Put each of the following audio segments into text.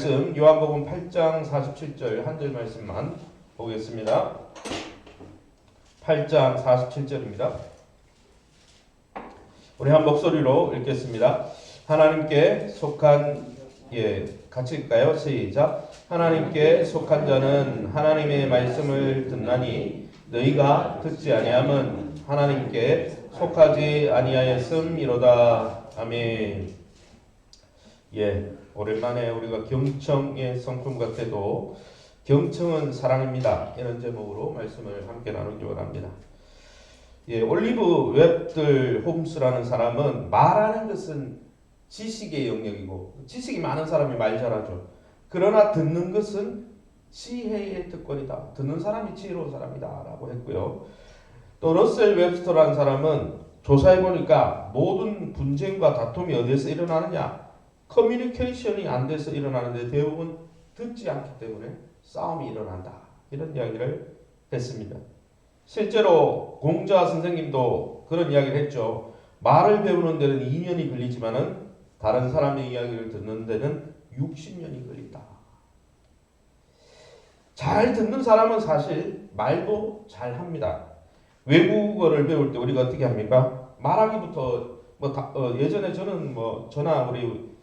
말씀 요한복음 8장 47절 한 절 말씀만 보겠습니다. 8장 47절입니다. 우리 한 목소리로 읽겠습니다. 하나님께 속한 같이 읽을까요? 시작. 하나님께 속한 자는 하나님의 말씀을 듣나니 너희가 듣지 아니함은 하나님께 속하지 아니하였음이로다. 아멘. 오랜만에 우리가 경청의 성품 같아도 경청은 사랑입니다. 이런 제목으로 말씀을 함께 나누기 원합니다. 올리브 웹들 홈스라는 사람은 말하는 것은 지식의 영역이고 지식이 많은 사람이 말 잘하죠. 그러나 듣는 것은 지혜의 특권이다. 듣는 사람이 지혜로운 사람이다 라고 했고요. 또 러셀 웹스터라는 사람은 조사해보니까 모든 분쟁과 다툼이 어디에서 일어나느냐? 커뮤니케이션이 안 돼서 일어나는데 대부분 듣지 않기 때문에 싸움이 일어난다. 이런 이야기를 했습니다. 실제로 공자 선생님도 그런 이야기를 했죠. 말을 배우는 데는 2년이 걸리지만은 다른 사람의 이야기를 듣는 데는 60년이 걸린다. 잘 듣는 사람은 사실 말도 잘 합니다. 외국어를 배울 때 우리가 어떻게 합니까? 말하기부터 예전에 저는 저나 우리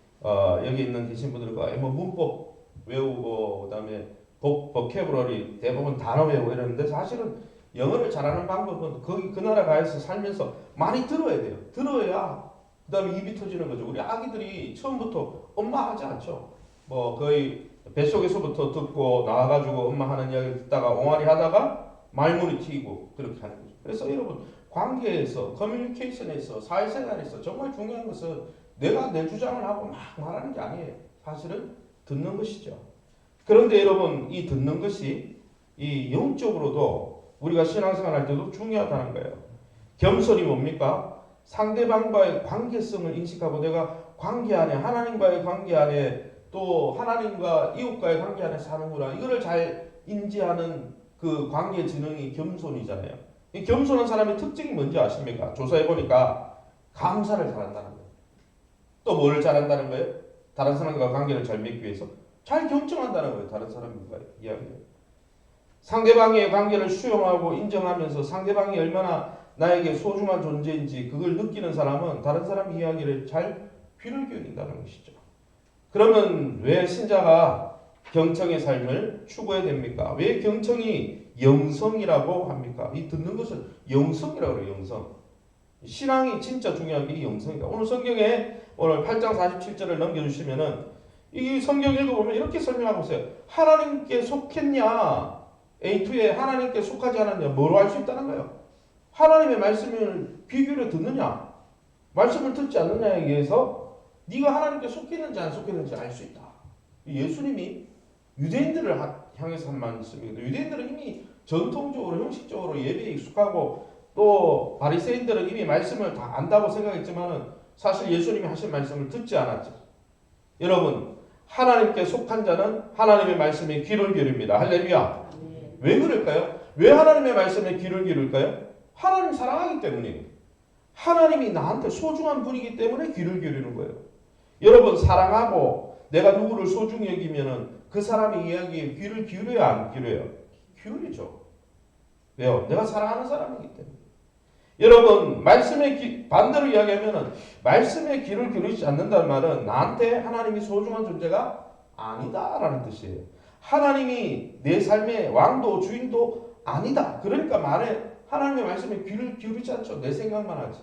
여기 있는 계신 분들과 문법 외우고 그다음에 보캐브러리 대부분 단어 외우고 이러는데 사실은 영어를 잘하는 방법은 그 나라 가서 살면서 많이 들어야 돼요. 들어야 그다음에 입이 터지는 거죠. 우리 아기들이 처음부터 엄마 하지 않죠. 거의 뱃속에서부터 듣고 나와가지고 엄마 하는 이야기를 듣다가 옹알이 하다가 말문이 튀고 그렇게 하는 거죠. 그래서 여러분 관계에서 커뮤니케이션에서 사회생활에서 정말 중요한 것은 내가 내 주장을 하고 막 말하는 게 아니에요. 사실은 듣는 것이죠. 그런데 여러분 이 듣는 것이 이 영적으로도 우리가 신앙생활 할 때도 중요하다는 거예요. 겸손이 뭡니까? 상대방과의 관계성을 인식하고 내가 관계 안에 하나님과의 관계 안에 또 하나님과 이웃과의 관계 안에 사는구나. 이거를 잘 인지하는 그 관계 지능이 겸손이잖아요. 이 겸손한 사람의 특징이 뭔지 아십니까? 조사해보니까 감사를 잘한다는 거예요. 또 뭘 잘한다는 거예요? 다른 사람과 관계를 잘 맺기 위해서 잘 경청한다는 거예요. 다른 사람과 이야기를. 상대방의 관계를 수용하고 인정하면서 상대방이 얼마나 나에게 소중한 존재인지 그걸 느끼는 사람은 다른 사람 이야기를 잘 귀를 기울인다는 것이죠. 그러면 왜 신자가 경청의 삶을 추구해야 됩니까? 왜 경청이 영성이라고 합니까? 이 듣는 것을 영성이라고 그래요. 영성. 신앙이 진짜 중요한 게 영성이다. 오늘 성경에 오늘 8장 47절을 넘겨주시면은 이 성경 읽어보면 이렇게 설명하고 있어요. 하나님께 속했냐? A2에 하나님께 속하지 않았냐? 뭐로 알 수 있다는 거예요? 하나님의 말씀을 귀 기울여 듣느냐? 말씀을 듣지 않느냐에 의해서 네가 하나님께 속했는지 안 속했는지 알 수 있다. 예수님이 유대인들을 향해서 한 말씀이거든요. 유대인들은 이미 전통적으로 형식적으로 예배에 익숙하고 또 바리새인들은 이미 말씀을 다 안다고 생각했지만은 사실 예수님이 하신 말씀을 듣지 않았죠. 여러분 하나님께 속한 자는 하나님의 말씀에 귀를 기울입니다. 할렐루야. 왜 그럴까요? 왜 하나님의 말씀에 귀를 기울일까요? 하나님 사랑하기 때문이에요. 하나님이 나한테 소중한 분이기 때문에 귀를 기울이는 거예요. 여러분 사랑하고 내가 누구를 소중히 여기면은 그 사람의 이야기에 귀를 기울여야 안 기울여요? 기울이죠. 왜요? 내가 사랑하는 사람이기 때문에. 여러분 말씀에 반대로 이야기하면은 말씀에 귀를 기울이지 않는다는 말은 나한테 하나님이 소중한 존재가 아니다라는 뜻이에요. 하나님이 내 삶의 왕도 주인도 아니다. 그러니까 말에 하나님의 말씀에 귀를 기울이지 않죠. 내 생각만 하지.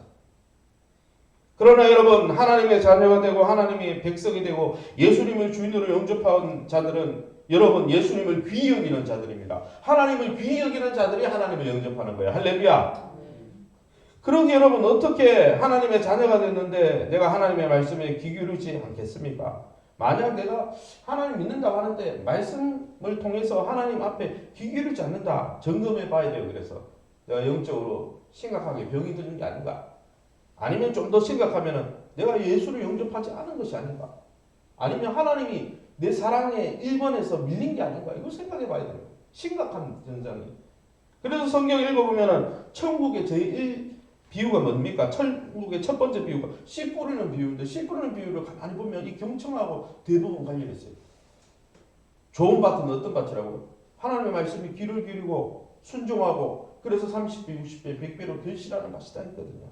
그러나 여러분 하나님의 자녀가 되고 하나님의 백성이 되고 예수님을 주인으로 영접한 자들은 여러분 예수님을 귀히 여기는 자들입니다. 하나님을 귀히 여기는 자들이 하나님을 영접하는 거예요. 할렐루야. 그러게 여러분 어떻게 하나님의 자녀가 됐는데 내가 하나님의 말씀에 귀 기울이지 않겠습니까? 만약 내가 하나님 믿는다고 하는데 말씀을 통해서 하나님 앞에 귀 기울이지 않는다. 점검해 봐야 돼요. 그래서 내가 영적으로 심각하게 병이 드는 게 아닌가? 아니면 좀 더 심각하면은 내가 예수를 영접하지 않은 것이 아닌가? 아니면 하나님이 내 사랑에 1번에서 밀린 게 아닌가? 이걸 생각해 봐야 돼요. 심각한 현상이. 그래서 성경 읽어보면은 천국의 제1 비유가 뭡니까? 천국의 첫 번째 비유가 씨 뿌리는 비유인데 씨 뿌리는 비유를 가만히 보면 이 경청하고 대부분 관련있어요. 좋은 밭은 어떤 밭이라고요? 하나님의 말씀이 귀를 기울이고 순종하고 그래서 30배, 60배, 100배로 결실하는 밭이다 했거든요.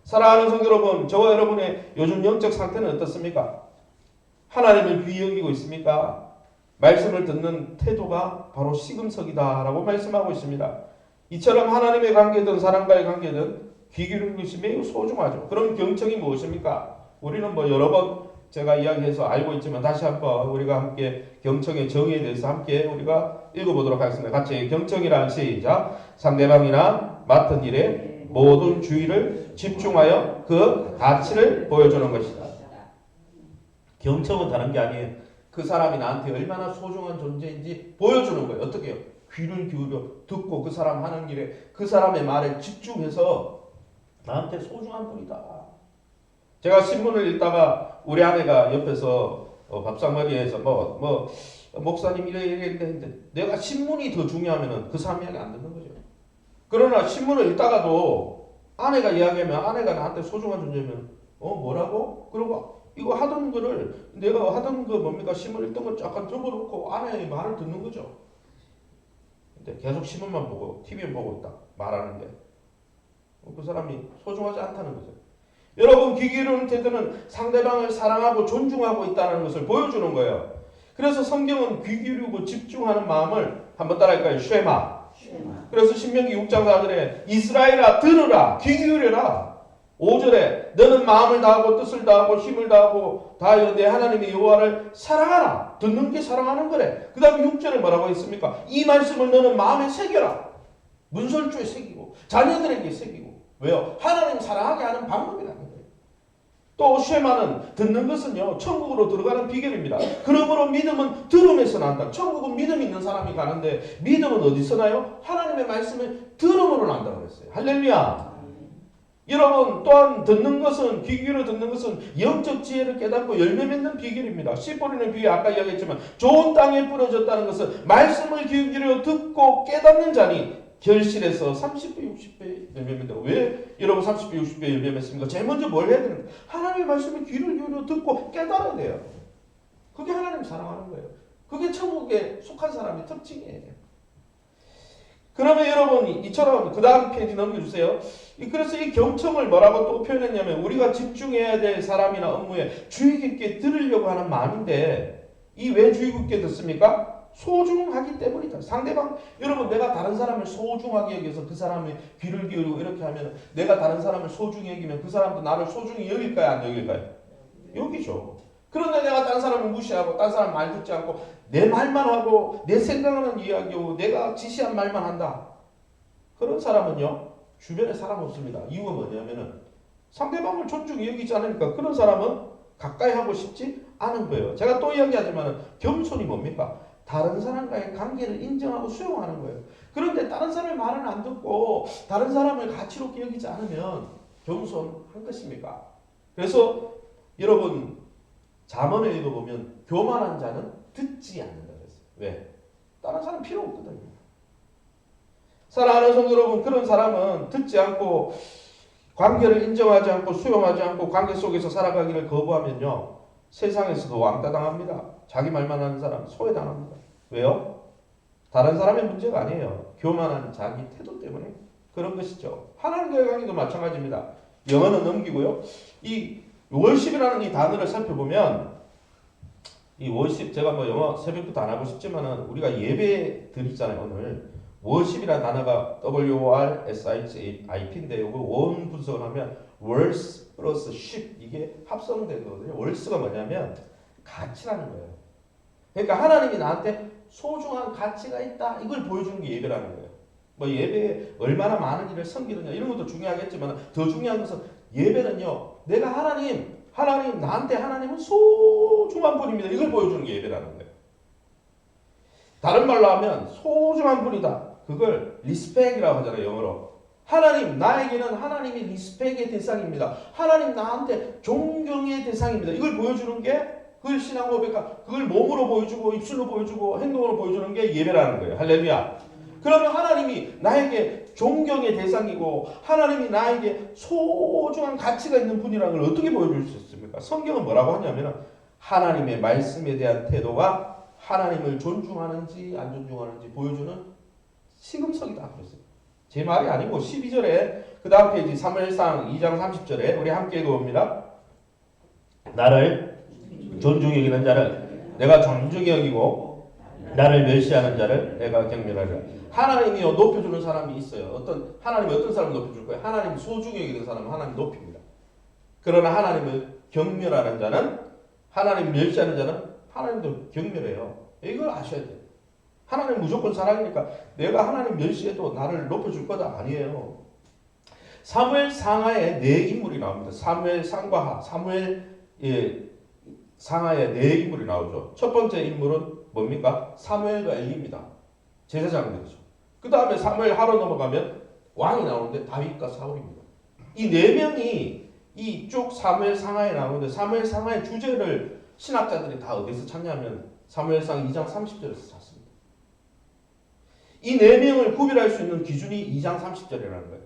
사랑하는 성도 여러분, 저와 여러분의 요즘 영적 상태는 어떻습니까? 하나님을 귀히 여기고 있습니까? 말씀을 듣는 태도가 바로 시금석이다라고 말씀하고 있습니다. 이처럼 하나님의 관계든 사람과의 관계든 귀 기울이는 것이 매우 소중하죠. 그럼 경청이 무엇입니까? 우리는 뭐 여러 번 제가 이야기해서 알고 있지만 다시 한번 우리가 함께 경청의 정의에 대해서 함께 우리가 읽어보도록 하겠습니다. 같이 경청이라는 시작. 상대방이나 맡은 일에 모든 주의를 집중하여 그 가치를 보여주는 것이다. 경청은 다른 게 아니에요. 그 사람이 나한테 얼마나 소중한 존재인지 보여주는 거예요. 어떻게 해요? 귀를 기울여 듣고 그 사람 하는 일에 그 사람의 말에 집중해서 나한테 소중한 분이다. 제가 신문을 읽다가 우리 아내가 옆에서 밥상머리에서 목사님 이래 했는데 내가 신문이 더 중요하면은 그 사람 이야기 안 듣는 거죠. 그러나 신문을 읽다가도 아내가 이야기하면 아내가 나한테 소중한 존재면 뭐라고? 그러고 이거 하던 거를 내가 하던 거 뭡니까? 신문 읽던 거 약간 접어놓고 아내의 말을 듣는 거죠. 근데 계속 신문만 보고 TV만 보고 있다 말하는데 그 사람이 소중하지 않다는 거죠. 여러분 귀 기울이는 태도는 상대방을 사랑하고 존중하고 있다는 것을 보여주는 거예요. 그래서 성경은 귀 기울이고 집중하는 마음을 한번 따라할까요? 쉐마. 그래서 신명기 6장 4절에 이스라엘아 들으라 귀 기울여라. 5절에 너는 마음을 다하고 뜻을 다하고 힘을 다하고 다하여 내 하나님의 여호와를 사랑하라. 듣는 게 사랑하는 거래. 그 다음에 6절에 뭐라고 했습니까? 이 말씀을 너는 마음에 새겨라. 문설주에 새기고 자녀들에게 새기고. 왜요? 하나님 사랑하게 하는 방법이라는 거예요. 또 쉐마는 듣는 것은요 천국으로 들어가는 비결입니다. 그러므로 믿음은 들음에서 난다. 천국은 믿음 있는 사람이 가는데 믿음은 어디서 나요? 하나님의 말씀을 들음으로 난다고 그랬어요. 할렐루야. 여러분 또한 듣는 것은 귀 기울여 듣는 것은 영적 지혜를 깨닫고 열매 맺는 비결입니다. 씨 뿌리는 비유 아까 이야기했지만 좋은 땅에 뿌려졌다는 것은 말씀을 귀 기울여 듣고 깨닫는 자니 결실에서 30배, 60배 열매 맺는다고. 왜 여러분 30배, 60배 열매 맺습니까? 제일 먼저 뭘 해야 되는가? 하나님의 말씀을 귀를 기울여 듣고 깨달아야 돼요. 그게 하나님 사랑하는 거예요. 그게 천국에 속한 사람의 특징이에요. 그러면 여러분 이처럼 그 다음 페이지 넘겨주세요. 그래서 이 경청을 뭐라고 또 표현했냐면 우리가 집중해야 될 사람이나 업무에 주의 깊게 들으려고 하는 마음인데 이 왜 주의 깊게 듣습니까? 소중하기 때문이다. 상대방 여러분 내가 다른 사람을 소중하게 여기서 그 사람의 귀를 기울이고 이렇게 하면 내가 다른 사람을 소중히 여기면 그 사람도 나를 소중히 여길까요? 안 여길까요? 여기죠. 그런데 내가 다른 사람을 무시하고 다른 사람 말 듣지 않고 내 말만 하고 내 생각하는 이야기하고 내가 지시한 말만 한다. 그런 사람은요 주변에 사람 없습니다. 이유가 뭐냐면은 상대방을 존중히 여기지 않으니까 그런 사람은 가까이 하고 싶지 않은 거예요. 제가 또 이야기하지만 겸손이 뭡니까? 다른 사람과의 관계를 인정하고 수용하는 거예요. 그런데 다른 사람의 말은 안 듣고 다른 사람을 가치롭게 여기지 않으면 겸손한 것입니까? 그래서 여러분 잠언을 읽어보면 교만한 자는 듣지 않는다 그랬어요. 왜? 다른 사람 필요 없거든요. 사랑하는 성도 여러분, 그런 사람은 듣지 않고 관계를 인정하지 않고 수용하지 않고 관계 속에서 살아가기를 거부하면요 세상에서도 왕따 당합니다. 자기 말만 하는 사람 소외당합니다. 왜요? 다른 사람의 문제가 아니에요. 교만한 자기 태도 때문에 그런 것이죠. 하나님과의 관계도 마찬가지입니다. 영어는 넘기고요. 이 월십이라는 이 단어를 살펴보면 이 월십 제가 뭐 영어 새벽부터 안 하고 싶지만은 우리가 예배 드리잖아요. 오늘 월십이라는 단어가 WORSHIP인데 이거 원 분석을 하면 words 플러스 ship 이게 합성되거든요. 월스가 뭐냐면 가치라는 거예요. 그러니까 하나님이 나한테 소중한 가치가 있다 이걸 보여주는 게 예배라는 거예요. 뭐 예배에 얼마나 많은 일을 섬기느냐 이런 것도 중요하겠지만 더 중요한 것은 예배는요 내가 하나님 나한테 하나님은 소중한 분입니다 이걸 보여주는 게 예배라는 거예요. 다른 말로 하면 소중한 분이다 그걸 리스펙이라고 하잖아요 영어로. 하나님 나에게는 하나님이 리스펙의 대상입니다. 하나님 나한테 존경의 대상입니다. 이걸 보여주는 게 그걸 신앙 고백하 그걸 몸으로 보여주고 입술로 보여주고 행동으로 보여주는 게 예배라는 거예요. 할렐루야. 그러면 하나님이 나에게 존경의 대상이고 하나님이 나에게 소중한 가치가 있는 분이라는 걸 어떻게 보여줄 수 있습니까? 성경은 뭐라고 하냐면 하나님의 말씀에 대한 태도가 하나님을 존중하는지 안 존중하는지 보여주는 시금석이다 그랬어요. 제 말이 아니고 12절에 그 다음 페이지 사무엘상 2장 30절에 우리 함께 읽어봅니다. 나를 존중히 여기는 자를 내가 존중히 여기고 나를 멸시하는 자를 내가 경멸하리라. 하나님이요 높여주는 사람이 있어요. 하나님이 어떤 사람을 높여줄 거예요? 하나님 소중히 여기는 사람은 하나님 높입니다. 그러나 하나님을 경멸하는 자는 하나님 멸시하는 자는 하나님도 경멸해요. 이걸 아셔야 돼요. 하나님 무조건 사랑이니까 내가 하나님 멸시해도 나를 높여줄 거다 아니에요. 사무엘 상하에 네 인물이 나옵니다. 사무엘 상과 사무엘 상하에 네 인물이 나오죠. 첫 번째 인물은 뭡니까? 사무엘과 엘리입니다. 제사장들이죠. 그 다음에 사무엘 하로 넘어가면 왕이 나오는데 다윗과 사울입니다. 이 네 명이 이쪽 사무엘 상하에 나오는데 사무엘 상하의 주제를 신학자들이 다 어디서 찾냐면 사무엘상 2장 30절에서 찾습니다. 이 네 명을 구별할 수 있는 기준이 2장 30절이라는 거예요.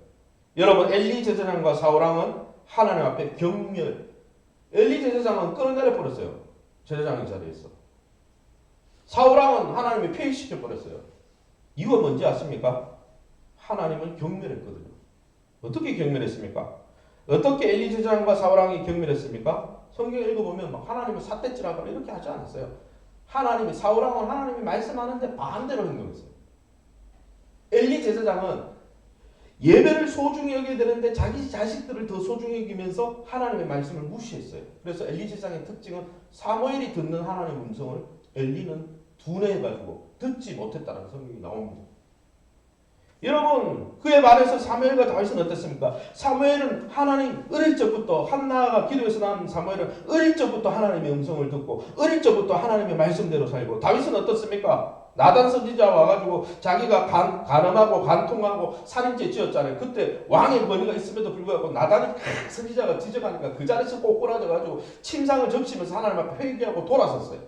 여러분 엘리 제사장과 사울왕은 하나님 앞에 경멸. 엘리 제사장은 끌어내려 버렸어요. 제사장의 자리에서. 사울왕은 하나님이 폐위시켜 버렸어요. 이유가 뭔지 아십니까? 하나님을 경멸했거든요. 어떻게 경멸했습니까? 어떻게 엘리 제사장과 사울왕이 경멸했습니까? 성경 읽어보면 막 하나님을 삿대질하거나 이렇게 하지 않았어요. 사울왕은 하나님이 말씀하는데 반대로 행동했어요. 엘리 제사장은 예배를 소중히 여겨야 되는데 자기 자식들을 더 소중히 여기면서 하나님의 말씀을 무시했어요. 그래서 엘리 제사장의 특징은 사무엘이 듣는 하나님의 음성을 엘리는 둔해가지고 듣지 못했다는 성경이 나옵니다. 여러분 그에 반해서 사무엘과 다윗은 어땠습니까? 사무엘은 하나님 어릴 적부터 한나가 기도에서 낳은 사무엘은 어릴 적부터 하나님의 음성을 듣고 어릴 적부터 하나님의 말씀대로 살고 다윗은 어떻습니까? 나단 선지자 와가지고 자기가 간음하고 간통하고 살인죄 지었잖아요. 그때 왕의 권위가 있음에도 불구하고 나단이 선지자가 지적하니까 그 자리에서 꼬꾸라져가지고 침상을 적시면서 하나님 앞에 회개하고 돌아섰어요.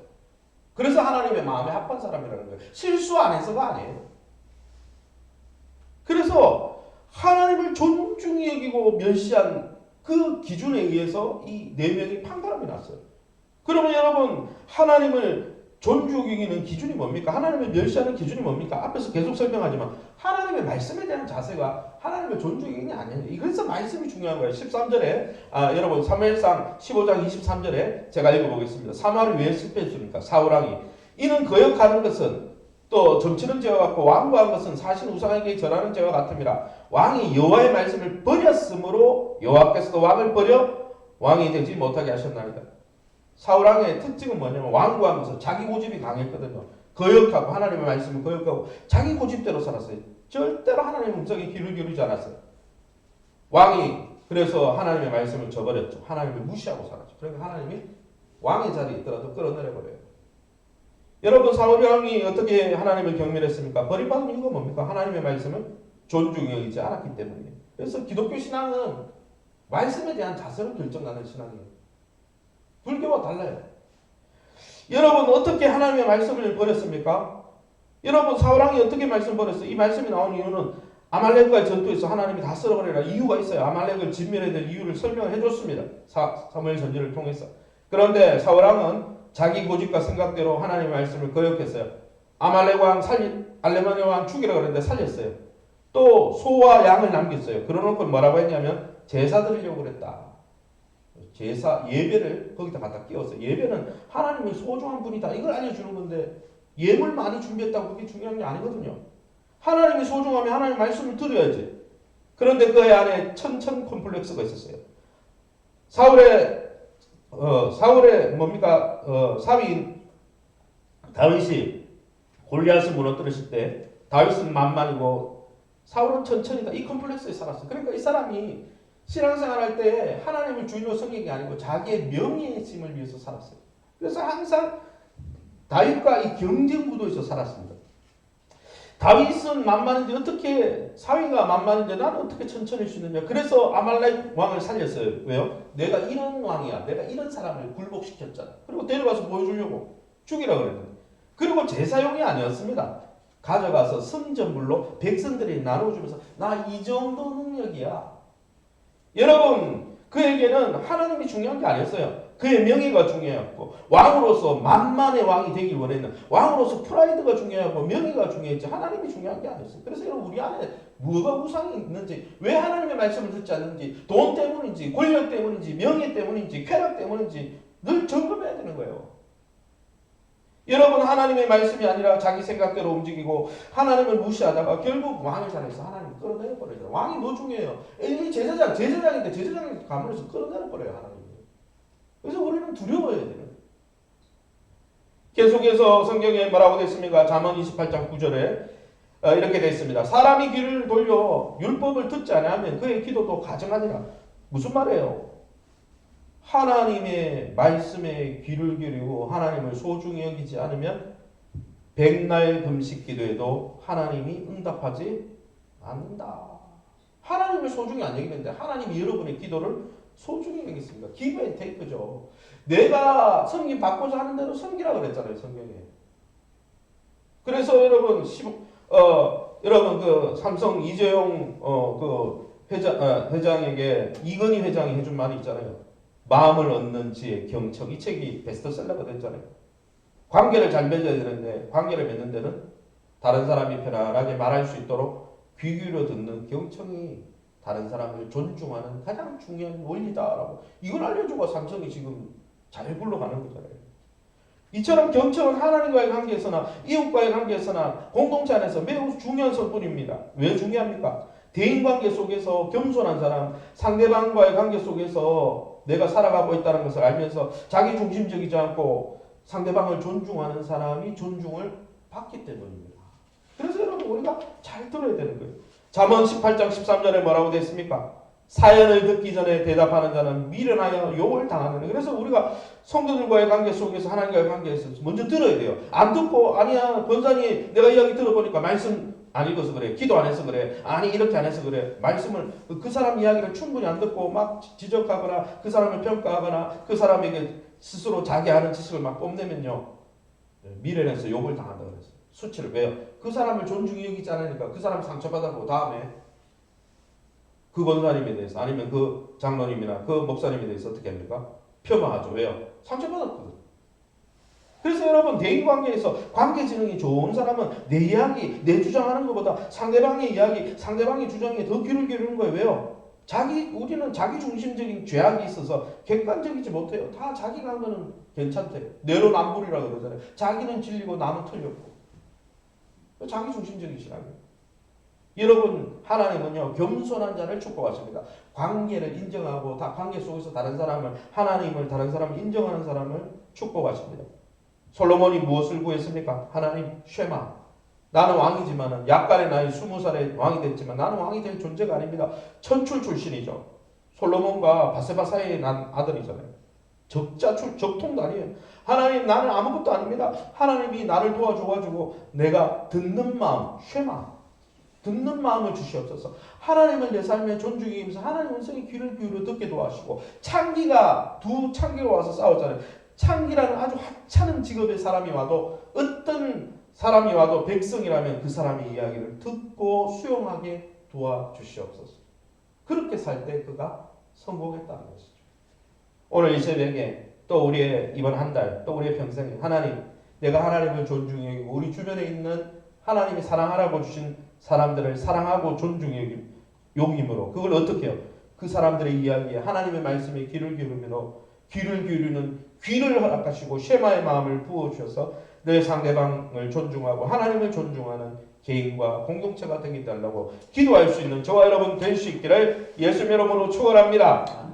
그래서 하나님의 마음에 합한 사람이라는 거예요. 실수 안 해서가 아니에요. 그래서 하나님을 존중히 여기고 멸시한 그 기준에 의해서 이 네 명이 판가름이 났어요. 그러면 여러분 하나님을 존중히 여기는 기준이 뭡니까? 하나님을 멸시하는 기준이 뭡니까? 앞에서 계속 설명하지만 하나님의 말씀에 대한 자세가 하나님을 존중히 여기는 아니에요. 그래서 말씀이 중요한 거예요. 13절에 여러분 사무엘상 15장 23절에 제가 읽어보겠습니다. 사마를 왜 실패했습니까? 사울왕이 이는 거역하는 것은 또 점치는 죄와 같고 완고한 것은 사신 우상에게 절하는 죄와 같음이라. 왕이 여호와의 말씀을 버렸으므로 여호와께서도 왕을 버려 왕이 되지 못하게 하셨나이다. 사울왕의 특징은 뭐냐면 완고한 것은 자기 고집이 강했거든요. 거역하고 하나님의 말씀을 거역하고 자기 고집대로 살았어요. 절대로 하나님의 음성에 귀를 기울이지 않았어요. 왕이 그래서 하나님의 말씀을 저버렸죠. 하나님을 무시하고 살았죠. 그러니까 하나님이 왕의 자리에 있더라도 끌어내려버려요. 여러분 사울왕이 어떻게 하나님을 경멸했습니까? 버림받은 이유가 뭡니까? 하나님의 말씀을 존중히 여기지 않았기 때문이에요. 그래서 기독교 신앙은 말씀에 대한 자세로 결정나는 신앙이에요. 불교와 달라요. 여러분 어떻게 하나님의 말씀을 버렸습니까? 여러분 사울왕이 어떻게 말씀 버렸어요? 이 말씀이 나온 이유는 아말렉과의 전투에서 하나님이 다 쓸어버리라 이유가 있어요. 아말렉을 진멸해야 될 이유를 설명해 줬습니다. 사무엘 전지를 통해서. 그런데 사울왕은 자기 고집과 생각대로 하나님의 말씀을 거역했어요. 아말렉 왕 알레마니 왕 죽이라 그랬는데 살렸어요. 또 소와 양을 남겼어요. 그러놓고 뭐라고 했냐면 제사 드리려고 그랬다. 제사 예배를 거기다 갖다 끼웠어요. 예배는 하나님이 소중한 분이다. 이걸 알려주는 건데 예물 많이 준비했다고 그게 중요한 게 아니거든요. 하나님이 소중하면 하나님 말씀을 들어야지. 그런데 그 안에 천천 콤플렉스가 있었어요. 사울의 뭡니까? 사위인 다윗이 골리앗을 무너뜨렸을 때 다윗은 만만이고 사울은 천천히다. 이 컴플렉스에 살았어요. 그러니까 이 사람이 신앙생활할 때 하나님을 주인으로 섬긴 게 아니고 자기의 명예의 힘을 위해서 살았어요. 그래서 항상 다윗과 이 경쟁 구도에서 살았습니다. 다윗은 만만한데 어떻게 사위가 만만한데 나는 어떻게 천천히 할 수 있느냐. 그래서 아말렉 왕을 살렸어요. 왜요? 내가 이런 왕이야. 내가 이런 사람을 굴복시켰잖아. 그리고 데려가서 보여주려고 죽이라 그랬는데. 그리고 제사용이 아니었습니다. 가져가서 성전물로 백성들이 나눠주면서 나 이 정도 능력이야. 여러분 그에게는 하나님이 중요한 게 아니었어요. 그의 명예가 중요했고 왕으로서 만만의 왕이 되길 원했는 왕으로서 프라이드가 중요하고 명예가 중요했지 하나님이 중요한 게 아니었어요. 그래서 여러분 우리 안에 뭐가 우상이 있는지 왜 하나님의 말씀을 듣지 않는지 돈 때문인지 권력 때문인지 명예 때문인지 쾌락 때문인지 늘 점검해야 되는 거예요. 여러분 하나님의 말씀이 아니라 자기 생각대로 움직이고 하나님을 무시하다가 결국 왕을 향해서 하나님 끌어내려 버려요. 왕이 뭐 중요해요? 엘리 제사장인데 제사장이 가문에서 끌어내려 버려요 하나님. 그래서 우리는 두려워해야 돼요. 계속해서 성경에 뭐라고 됐습니까? 잠언 28장 9절에 이렇게 되어 있습니다. 사람이 귀를 돌려 율법을 듣지 않으면 그의 기도도 가증하니라. 무슨 말이에요? 하나님의 말씀에 귀를 기울이고 하나님을 소중히 여기지 않으면 백날 금식 기도에도 하나님이 응답하지 않는다. 하나님을 소중히 안 여기는데 하나님이 여러분의 기도를 소중히 여기겠습니다. give and take죠. 내가 섬김 받고자 하는 대로 섬기라 그랬잖아요 성경에. 그래서 여러분 여러분 그 삼성 이재용 회장에게 이건희 회장이 해준 말이 있잖아요. 마음을 얻는 지혜 경청. 이 책이 베스트셀러가 됐잖아요. 관계를 잘 맺어야 되는데 관계를 맺는 데는 다른 사람이 편안하게 말할 수 있도록 귀 기울여 듣는 경청이 다른 사람을 존중하는 가장 중요한 원리다라고 이걸 알려주고 삼성이 지금 잘 굴러가는 거잖아요. 이처럼 경청은 하나님과의 관계에서나 이웃과의 관계에서나 공동체 안에서 매우 중요한 성분입니다. 왜 중요합니까? 대인관계 속에서 겸손한 사람, 상대방과의 관계 속에서 내가 살아가고 있다는 것을 알면서 자기 중심적이지 않고 상대방을 존중하는 사람이 존중을 받기 때문입니다. 그래서 여러분 우리가 잘 들어야 되는 거예요. 잠언 18장 13절에 뭐라고 되어 있습니까? 사연을 듣기 전에 대답하는 자는 미련하여 욕을 당하는. 그래서 우리가 성도들과의 관계 속에서 하나님과의 관계에서 먼저 들어야 돼요. 안 듣고 아니야 권사님 내가 이야기 들어보니까 말씀 안 읽어서 그래. 기도 안 해서 그래. 아니 이렇게 안 해서 그래. 말씀을 그 사람 이야기를 충분히 안 듣고 막 지적하거나 그 사람을 평가하거나 그 사람에게 스스로 자기 아는 지식을 막 뽐내면요. 미련해서 욕을 당한다고 그랬어요. 수치를. 왜요? 그 사람을 존중히 여기지 않으니까 그 사람 상처받았고 다음에 그 권사님에 대해서 아니면 그 장로님이나 그 목사님에 대해서 어떻게 합니까? 폄하하죠. 왜요? 상처받았거든. 그래서 여러분 대인관계에서 관계지능이 좋은 사람은 내 이야기, 내 주장하는 것보다 상대방의 이야기, 상대방의 주장에 더 귀를 기울이는 거예요. 왜요? 우리는 자기 중심적인 죄악이 있어서 객관적이지 못해요. 다 자기가 한 거는 괜찮대요. 내로남불이라고 그러잖아요. 자기는 진리고 남은 틀렸고. 자기 중심적이시라고요. 여러분 하나님은요 겸손한 자를 축복하십니다. 관계를 인정하고 다 관계 속에서 다른 사람을 하나님을 다른 사람을 인정하는 사람을 축복하십니다. 솔로몬이 무엇을 구했습니까? 하나님 쉐마. 나는 왕이지만은 약간의 나이 20살에 왕이 됐지만 나는 왕이 될 존재가 아닙니다. 천출 출신이죠. 솔로몬과 바세바 사이에 난 아들이잖아요. 적통도 아니에요. 하나님 나는 아무것도 아닙니다. 하나님이 나를 도와줘가지고 내가 듣는 마음 쉐마. 듣는 마음을 주시옵소서. 하나님을 내 삶에 존중히 여기면서 하나님 음성에 귀를 기울여 듣게 도와주시고 두 창기가 와서 싸웠잖아요. 창기라는 아주 하찮은 직업의 사람이 와도 어떤 사람이 와도 백성이라면 그 사람의 이야기를 듣고 수용하게 도와주시옵소서. 그렇게 살 때 그가 성공했다는 것이죠. 오늘 이 새벽에 또 우리의 이번 한 달 또 우리의 평생에 하나님 내가 하나님을 존중히 여기고 우리 주변에 있는 하나님이 사랑하라고 주신 사람들을 사랑하고 존중히 여김으로 그걸 어떻게 해요? 그 사람들의 이야기에 하나님의 말씀에 귀를 기울이므로 귀를 기울이는 귀를 허락하시고 쉐마의 마음을 부어주셔서 늘 상대방을 존중하고 하나님을 존중하는 개인과 공동체가 되게 달라고 기도할 수 있는 저와 여러분 될 수 있기를 예수님 이름으로 축원합니다.